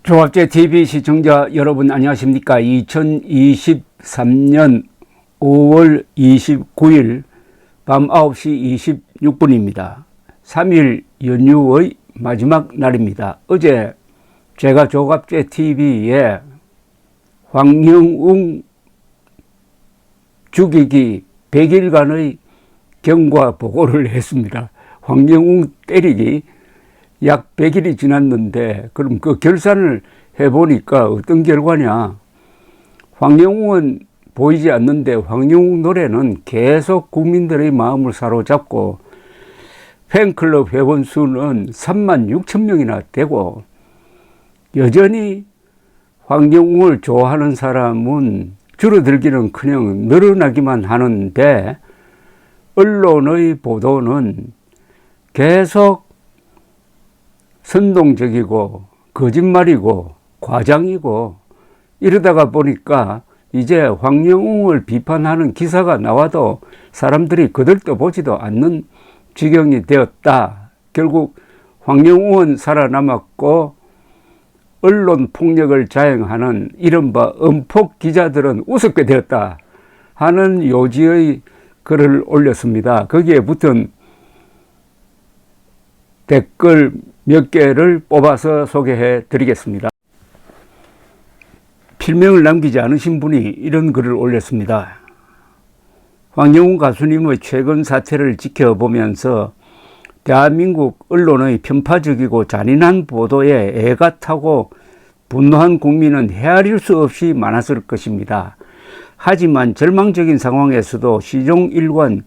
조갑제 TV 시청자 여러분 안녕하십니까. 2023년 5월 29일 밤 9시 26분입니다. 3일 연휴의 마지막 날입니다. 어제 제가 조갑제 TV에 황영웅 죽이기 100일간의 경과 보고를 했습니다. 황영웅 때리기 약 100일이 지났는데 그럼 그 결산을 해보니까 어떤 결과냐. 황영웅은 보이지 않는데 황영웅 노래는 계속 국민들의 마음을 사로잡고 팬클럽 회원 수는 36,000명이나 되고 여전히 황영웅을 좋아하는 사람은 줄어들기는커녕 늘어나기만 하는데 언론의 보도는 계속 선동적이고 거짓말이고 과장이고 이러다가 보니까 이제 황영웅을 비판하는 기사가 나와도 사람들이 거들떠보지도 않는 지경이 되었다. 결국 황영웅은 살아남았고 언론 폭력을 자행하는 이른바 은폭 기자들은 우습게 되었다 하는 요지의 글을 올렸습니다. 거기에 붙은 댓글 몇 개를 뽑아서 소개해 드리겠습니다. 필명을 남기지 않으신 분이 이런 글을 올렸습니다. 황영웅 가수님의 최근 사태를 지켜보면서 대한민국 언론의 편파적이고 잔인한 보도에 애가 타고 분노한 국민은 헤아릴 수 없이 많았을 것입니다. 하지만 절망적인 상황에서도 시종일관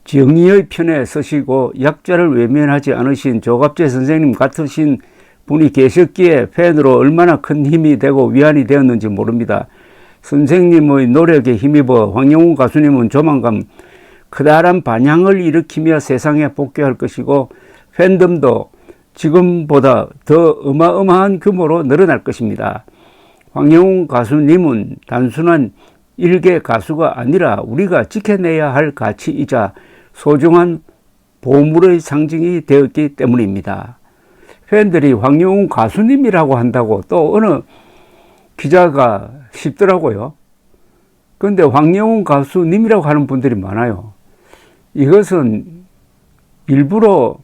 정의의 편에 서시고 약자를 외면하지 않으신 조갑제 선생님 같으신 분이 계셨기에 팬으로 얼마나 큰 힘이 되고 위안이 되었는지 모릅니다. 선생님의 노력에 힘입어 황영웅 가수님은 조만간 커다란 반향을 일으키며 세상에 복귀할 것이고 팬덤도 지금보다 더 어마어마한 규모로 늘어날 것입니다. 황영웅 가수님은 단순한 일개 가수가 아니라 우리가 지켜내야 할 가치이자 소중한 보물의 상징이 되었기 때문입니다. 팬들이 황영웅 가수님이라고 한다고 또 어느 기자가 싶더라고요. 그런데 황영웅 가수님이라고 하는 분들이 많아요. 이것은 일부러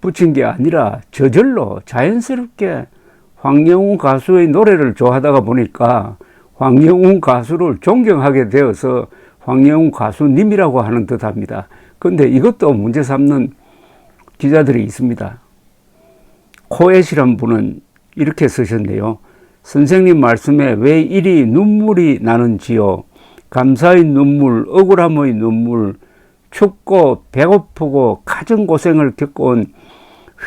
붙인 게 아니라 저절로 자연스럽게 황영웅 가수의 노래를 좋아하다가 보니까 황영웅 가수를 존경하게 되어서 황영웅 가수님이라고 하는 듯 합니다. 그런데 이것도 문제 삼는 기자들이 있습니다. 코엣이란 분은 이렇게 쓰셨네요. 선생님 말씀에 왜 이리 눈물이 나는지요. 감사의 눈물, 억울함의 눈물, 춥고 배고프고 가정고생을 겪어온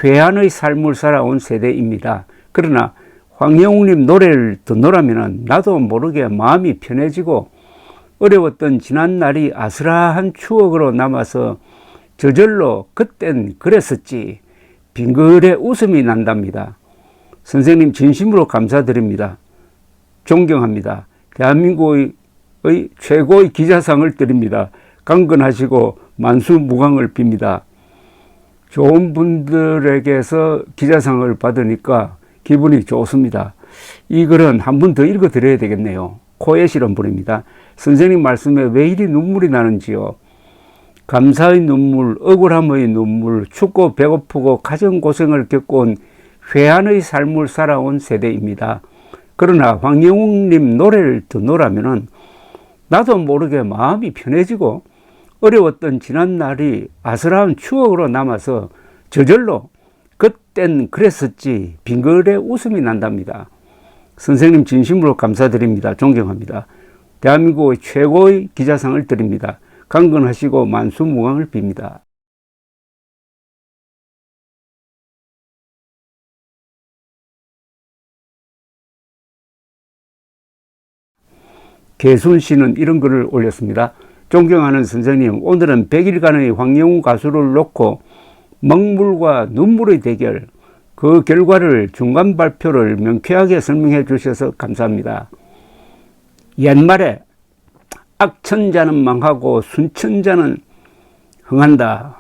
회한의 삶을 살아온 세대입니다. 그러나 황영웅님 노래를 듣노라면 나도 모르게 마음이 편해지고 어려웠던 지난날이 아슬아한 추억으로 남아서 저절로 그땐 그랬었지 빙글에 웃음이 난답니다. 선생님 진심으로 감사드립니다. 존경합니다. 대한민국의 최고의 기자상을 드립니다. 강건하시고 만수무강을 빕니다. 좋은 분들에게서 기자상을 받으니까 기분이 좋습니다. 이 글은 한 번 더 읽어드려야 되겠네요. 코엣이란 분입니다. 선생님 말씀에 왜 이리 눈물이 나는지요. 감사의 눈물, 억울함의 눈물, 춥고 배고프고 가정고생을 겪어온 회한의 삶을 살아온 세대입니다. 그러나 황영웅님 노래를 듣노라면 나도 모르게 마음이 편해지고 어려웠던 지난날이 아슬아한 추억으로 남아서 저절로 그땐 그랬었지 빙글에 웃음이 난답니다. 선생님 진심으로 감사드립니다. 존경합니다. 대한민국의 최고의 기자상을 드립니다. 강건하시고 만수무강을 빕니다. 개순 씨는 이런 글을 올렸습니다. 존경하는 선생님, 오늘은 100일간의 황영웅 가수를 놓고 먹물과 눈물의 대결, 그 결과를 중간 발표를 명쾌하게 설명해 주셔서 감사합니다. 옛말에 악천자는 망하고 순천자는 흥한다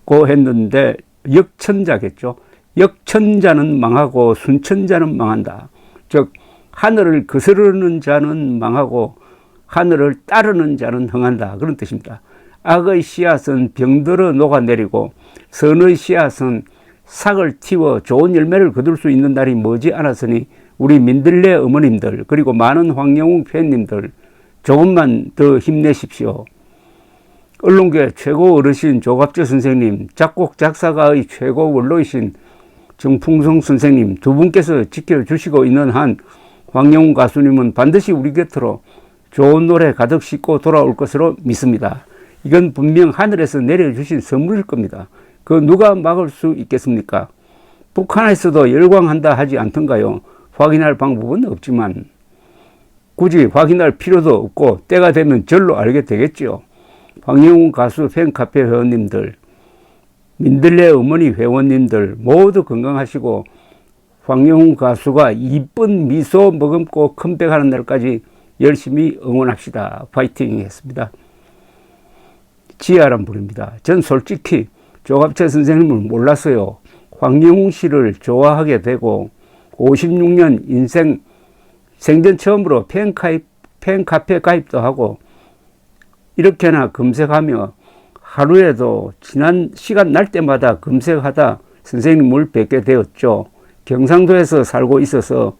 고 했는데 역천자겠죠. 역천자는 망하고 순천자는 망한다. 즉 하늘을 거스르는 자는 망하고 하늘을 따르는 자는 흥한다. 그런 뜻입니다. 악의 씨앗은 병들어 녹아내리고 선의 씨앗은 삭을 틔워 좋은 열매를 거둘 수 있는 날이 머지 않았으니 우리 민들레 어머님들 그리고 많은 황영웅 팬님들 조금만 더 힘내십시오. 언론계 최고 어르신 조갑재 선생님, 작곡 작사가의 최고 원로이신 정풍성 선생님 두 분께서 지켜주시고 있는 한 황영웅 가수님은 반드시 우리 곁으로 좋은 노래 가득 싣고 돌아올 것으로 믿습니다. 이건 분명 하늘에서 내려주신 선물일 겁니다. 그 누가 막을 수 있겠습니까? 북한에서도 열광한다 하지 않던가요? 확인할 방법은 없지만 굳이 확인할 필요도 없고 때가 되면 절로 알게 되겠지요. 황영웅 가수 팬카페 회원님들, 민들레 어머니 회원님들 모두 건강하시고 황영웅 가수가 이쁜 미소 머금고 컴백하는 날까지 열심히 응원합시다. 파이팅 했습니다. 지아란 부릅니다. 전 솔직히 조갑재 선생님을 몰랐어요. 황영웅 씨를 좋아하게 되고 56년 인생 생전 처음으로 팬카페 가입도 하고 이렇게나 검색하며 하루에도 지난 시간 날 때마다 검색하다 선생님을 뵙게 되었죠. 경상도에서 살고 있어서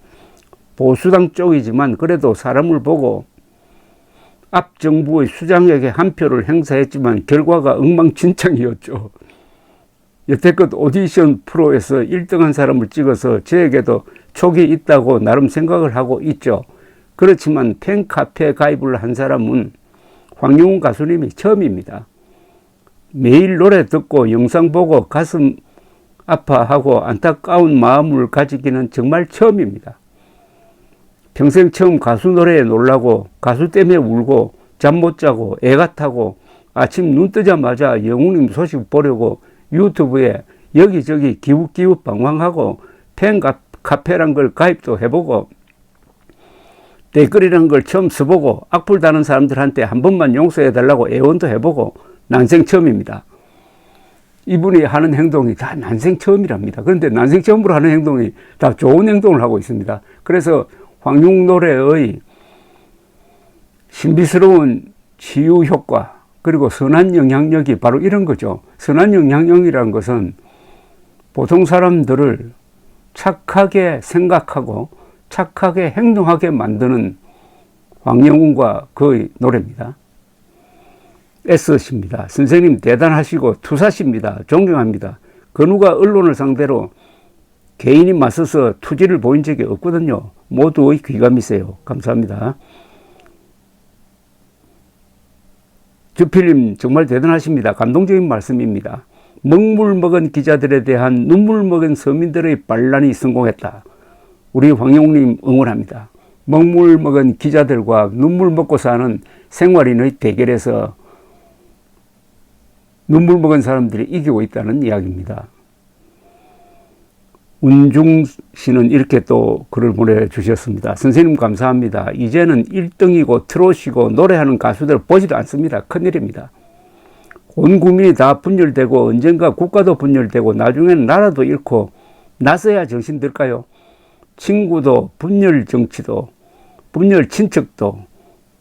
보수당 쪽이지만 그래도 사람을 보고 앞 정부의 수장에게 한 표를 행사했지만 결과가 엉망진창이었죠. 여태껏 오디션 프로에서 1등한 사람을 찍어서 저에게도 촉이 있다고 나름 생각을 하고 있죠. 그렇지만 팬카페 가입을 한 사람은 황영웅 가수님이 처음입니다. 매일 노래 듣고 영상 보고 가슴 아파하고 안타까운 마음을 가지기는 정말 처음입니다. 평생 처음 가수 노래에 놀라고 가수 때문에 울고 잠 못 자고 애가 타고 아침 눈 뜨자마자 영웅님 소식 보려고 유튜브에 여기저기 기웃기웃 방황하고 팬카페란 걸 가입도 해보고 댓글이란 걸 처음 써보고 악플 다는 사람들한테 한 번만 용서해달라고 애원도 해보고 난생 처음입니다. 이분이 하는 행동이 다 난생 처음이랍니다. 그런데 난생 처음으로 하는 행동이 다 좋은 행동을 하고 있습니다. 그래서 황영웅 노래의 신비스러운 치유 효과 그리고 선한 영향력이 바로 이런 거죠. 선한 영향력이라는 것은 보통 사람들을 착하게 생각하고 착하게 행동하게 만드는 황영웅과 그의 노래입니다. 애쓰십니다. 선생님 대단하시고 투사십니다. 존경합니다. 그 누가 언론을 상대로 개인이 맞서서 투지를 보인 적이 없거든요. 모두의 귀감이세요. 감사합니다. 주필님 정말 대단하십니다. 감동적인 말씀입니다. 먹물 먹은 기자들에 대한 눈물 먹은 서민들의 반란이 성공했다. 우리 황영웅님 응원합니다. 먹물 먹은 기자들과 눈물 먹고 사는 생활인의 대결에서 눈물 먹은 사람들이 이기고 있다는 이야기입니다. 운중 씨는 이렇게 또 글을 보내주셨습니다. 선생님 감사합니다. 이제는 1등이고 트롯이고 노래하는 가수들 보지도 않습니다. 큰일입니다. 온 국민이 다 분열되고 언젠가 국가도 분열되고 나중에는 나라도 잃고 나서야 정신 들까요? 친구도 분열 정치도 분열 친척도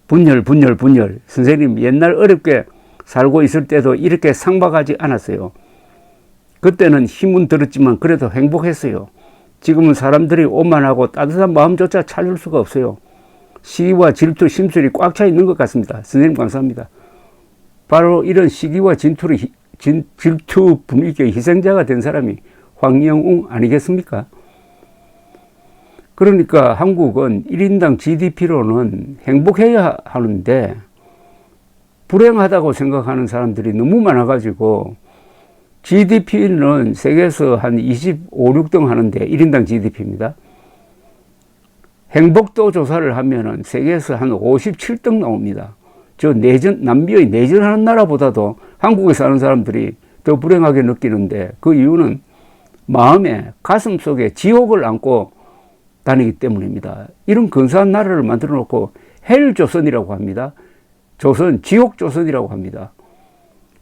분열. 선생님 옛날 어렵게 살고 있을 때도 이렇게 상박하지 않았어요. 그때는 힘은 들었지만 그래도 행복했어요. 지금은 사람들이 오만하고 따뜻한 마음조차 찾을 수가 없어요. 시기와 질투, 심술이 꽉 차 있는 것 같습니다. 선생님 감사합니다. 바로 이런 시기와 질투 분위기의 희생자가 된 사람이 황영웅 아니겠습니까? 그러니까 한국은 1인당 GDP로는 행복해야 하는데 불행하다고 생각하는 사람들이 너무 많아가지고 GDP는 세계에서 한 25, 6등 하는데 1인당 GDP입니다. 행복도 조사를 하면은 세계에서 한 57등 나옵니다. 저 남미의 내전하는 나라보다도 한국에 사는 사람들이 더 불행하게 느끼는데 그 이유는 마음에 가슴 속에 지옥을 안고 다니기 때문입니다. 이런 근사한 나라를 만들어 놓고 헬조선이라고 합니다. 지옥조선이라고 합니다.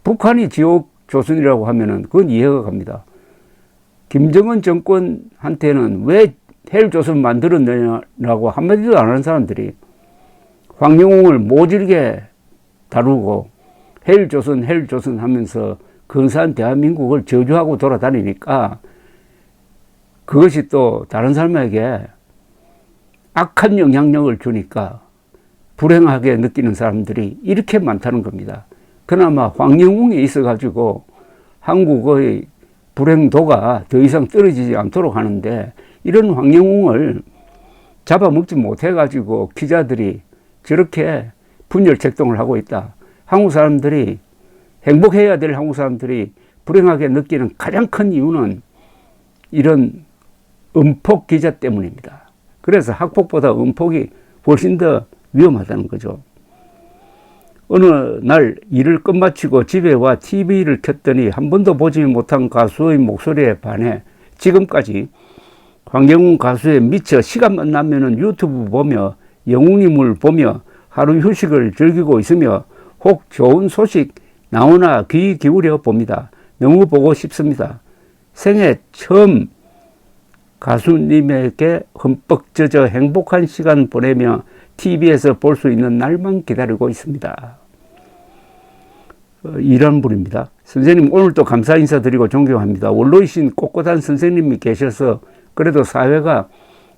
북한이 지옥조선이라고 하면은 그건 이해가 갑니다. 김정은 정권한테는 왜 헬조선 만들었느냐고 한마디도 안 하는 사람들이 황영웅을 모질게 다루고 헬조선 하면서 근사한 대한민국을 저주하고 돌아다니니까 그것이 또 다른 사람에게 악한 영향력을 주니까 불행하게 느끼는 사람들이 이렇게 많다는 겁니다. 그나마 황영웅이 있어가지고 한국의 불행도가 더 이상 떨어지지 않도록 하는데 이런 황영웅을 잡아먹지 못해가지고 기자들이 저렇게 분열책동을 하고 있다. 한국 사람들이 행복해야 될 한국 사람들이 불행하게 느끼는 가장 큰 이유는 이런 음폭 기자 때문입니다. 그래서 학폭보다 음폭이 훨씬 더 위험하다는 거죠. 어느 날 일을 끝마치고 집에 와 TV를 켰더니 한 번도 보지 못한 가수의 목소리에 반해 지금까지 황영웅 가수에 미쳐 시간만 나면은 유튜브 보며 영웅님을 보며 하루 휴식을 즐기고 있으며 혹 좋은 소식 나오나 귀 기울여 봅니다. 너무 보고 싶습니다. 생애 처음 가수님에게 흠뻑 젖어 행복한 시간 보내며 TV에서 볼 수 있는 날만 기다리고 있습니다. 이런 분입니다. 선생님 오늘도 감사 인사드리고 존경합니다. 원로이신 꼿꼿한 선생님이 계셔서 그래도 사회가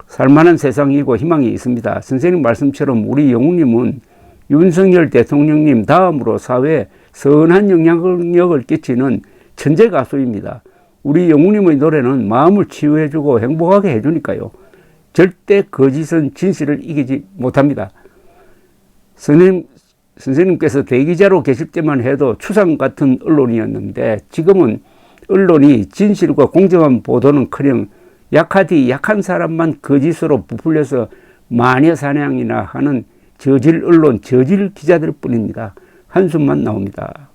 살만한 세상이고 희망이 있습니다. 선생님 말씀처럼 우리 영웅님은 윤석열 대통령님 다음으로 사회에 선한 영향력을 끼치는 천재 가수입니다. 우리 영웅님의 노래는 마음을 치유해주고 행복하게 해주니까요. 절대 거짓은 진실을 이기지 못합니다. 선생님께서 대기자로 계실 때만 해도 추상 같은 언론이었는데 지금은 언론이 진실과 공정한 보도는커녕 약하디 약한 사람만 거짓으로 부풀려서 마녀사냥이나 하는 저질 언론, 저질 기자들 뿐입니다. 한숨만 나옵니다.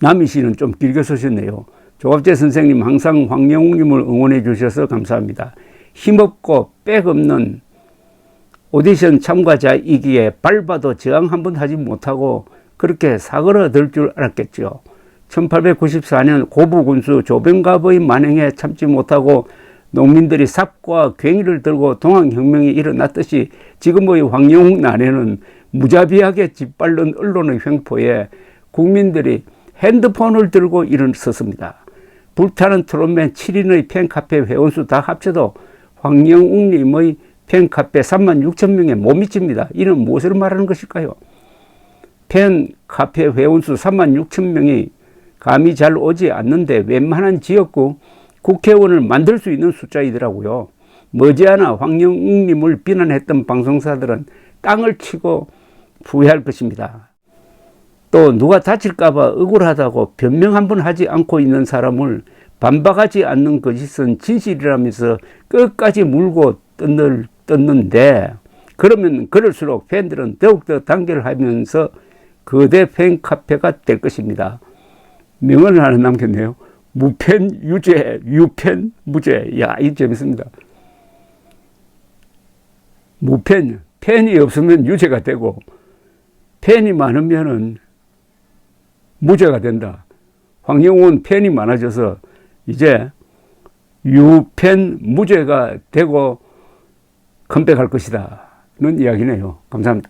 남희 씨는 좀 길게 쓰셨네요. 조갑재 선생님 항상 황영웅님을 응원해 주셔서 감사합니다. 힘없고 빽 없는 오디션 참가자이기에 밟아도 저항 한번 하지 못하고 그렇게 사그러들 줄 알았겠죠. 1894년 고부군수 조병갑의 만행에 참지 못하고 농민들이 삽과 괭이를 들고 동학혁명이 일어났듯이 지금의 황영웅 난에는 무자비하게 짓밟는 언론의 횡포에 국민들이 핸드폰을 들고 일어섰습니다. 불타는 트롯맨 7인의 팬카페 회원수 다 합쳐도 황영웅님의 팬카페 36,000명에 못 미칩니다. 이는 무엇을 말하는 것일까요? 팬카페 회원수 36,000명이 감이 잘 오지 않는데 웬만한 지역구 국회의원을 만들 수 있는 숫자이더라고요. 머지않아 황영웅님을 비난했던 방송사들은 땅을 치고 후회할 것입니다. 또 누가 다칠까봐 억울하다고 변명 한 번 하지 않고 있는 사람을 반박하지 않는 거짓은 진실이라면서 끝까지 물고 떴는데 그러면 그럴수록 팬들은 더욱더 단결하면서 거대 팬카페가 될 것입니다. 명언을 하나 남겼네요. 무팬 유죄, 유팬 무죄. 야, 이거 재밌습니다. 무팬, 팬이 없으면 유죄가 되고 팬이 많으면은 무죄가 된다. 황영웅은 팬이 많아져서 이제 유팬 무죄가 되고 컴백할 것이다. 는 이야기네요. 감사합니다.